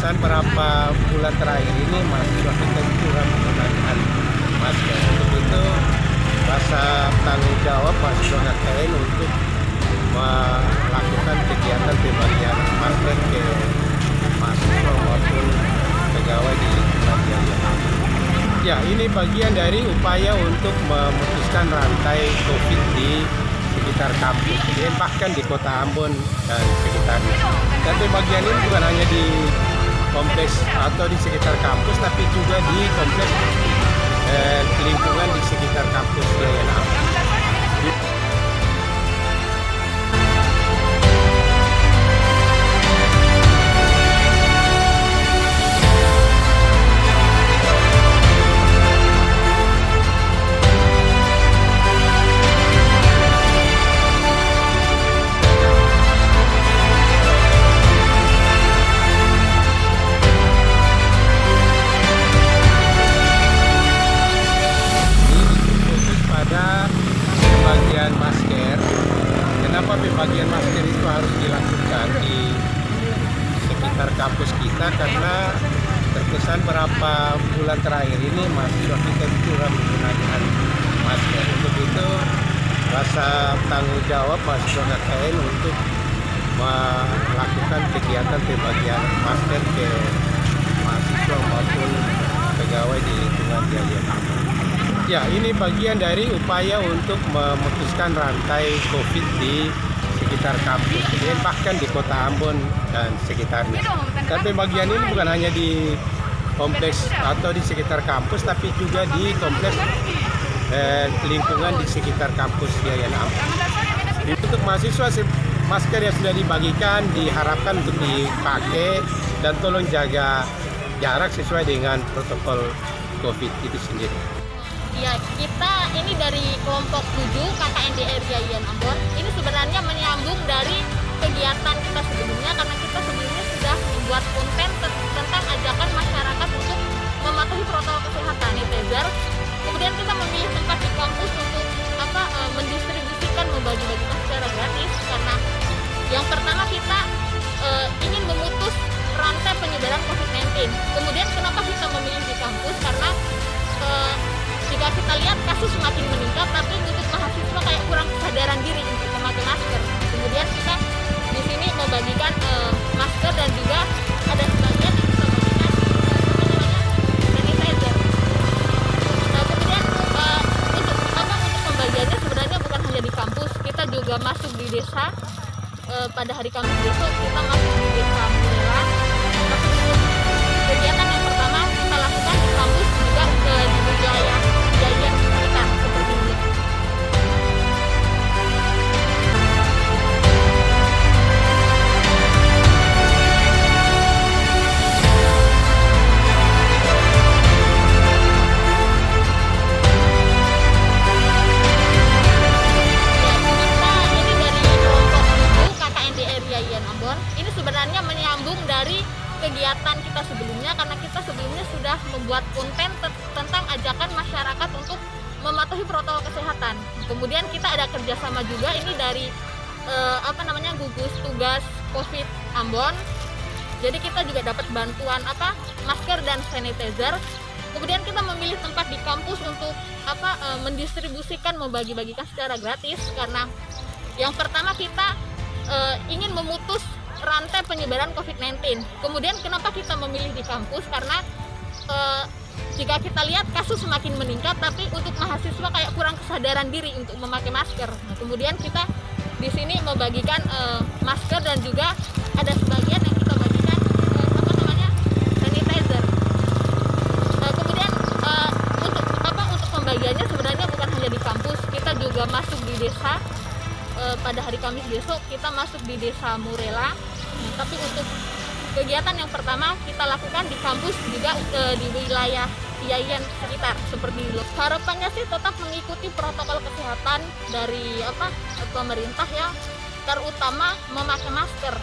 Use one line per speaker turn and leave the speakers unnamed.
terkesan berapa bulan terakhir ini mahasiswa kita itu kurang menggunakan masker. Untuk itu rasa tanggung jawab mahasiswa KKN untuk melakukan kegiatan pembagian masker ke mahasiswa maupun pegawai di lingkungan yayasan. Ya, ini bagian dari upaya untuk memutuskan rantai COVID di sekitar kampus, bahkan di kota Ambon dan sekitarnya. Dan pembagian ini bukan hanya di kompleks atau di sekitar kampus, tapi juga di kompleks lingkungan di sekitar kampus Yayan Ambon. Pembagian masker. Kenapa pembagian masker itu harus dilakukan di sekitar kampus kita? Karena terkesan berapa bulan terakhir ini mahasiswa kita itu kurang menggunakan masker. Untuk itu rasa tanggung jawab mahasiswa KKN untuk melakukan kegiatan pembagian masker ke mahasiswa maupun pegawai di lingkungan yayasan. Ya, ini bagian dari upaya untuk memutuskan rantai COVID di sekitar kampus, bahkan di kota Ambon dan sekitarnya. Dan pembagian ini bukan hanya di kompleks atau di sekitar kampus, tapi juga di kompleks lingkungan di sekitar kampus Yayan Ambon. Untuk mahasiswa, masker yang sudah dibagikan diharapkan untuk dipakai dan tolong jaga jarak sesuai dengan protokol COVID itu sendiri.
Ya, kita ini dari kelompok 7 KKNDR Yayan Ambon. Ini sebenarnya menyambung dari kegiatan kita sebelumnya, karena kita sebelumnya sudah membuat konten tentang ajakan masyarakat untuk mematuhi protokol kesehatan sanitizer. Kemudian kita memilih tempat di kampus untuk mendistribusikan, membagi-bagikan secara gratis, karena yang pertama kita ingin memutus rantai penyebaran COVID-19. Kemudian kenapa kita memilih di kampus? Karena jika kita lihat kasus semakin meningkat, tapi untuk mahasiswa kayak kurang kesadaran diri untuk memakai masker. Kemudian kita di sini membagikan masker dan juga ada sebagian yang kita bagikan sanitizer. Kemudian untuk pembagiannya sebenarnya bukan hanya di kampus, kita juga masuk di desa. Pada hari Kamis besok kita masuk di desa Murela. Kegiatan yang pertama kita lakukan di kampus juga di wilayah Yayan sekitar seperti ini. Ini sebenarnya menyambung dari kegiatan kita sebelumnya, karena kita sebelumnya sudah membuat konten tentang ajakan masyarakat untuk mematuhi protokol kesehatan. Kemudian kita ada kerjasama juga ini dari gugus tugas COVID Ambon. Jadi kita juga dapat bantuan masker dan sanitizer. Kemudian kita memilih tempat di kampus untuk mendistribusikan, membagi-bagikan secara gratis, karena yang pertama kita ingin memutus rantai penyebaran COVID-19. Kemudian kenapa kita memilih di kampus? Karena jika kita lihat kasus semakin meningkat, tapi untuk mahasiswa kayak kurang kesadaran diri untuk memakai masker. Nah, kemudian kita di sini membagikan masker dan juga ada sebagian yang kita bagikan sanitizer. Kemudian untuk pembagiannya sebenarnya bukan hanya di kampus, kita juga masuk di desa. Pada hari Kamis besok kita masuk di desa Murela. Tapi untuk kegiatan yang pertama kita lakukan di kampus juga di wilayah Yayan sekitar seperti itu. Harapannya sih tetap mengikuti protokol kesehatan dari pemerintah ya, terutama memakai masker.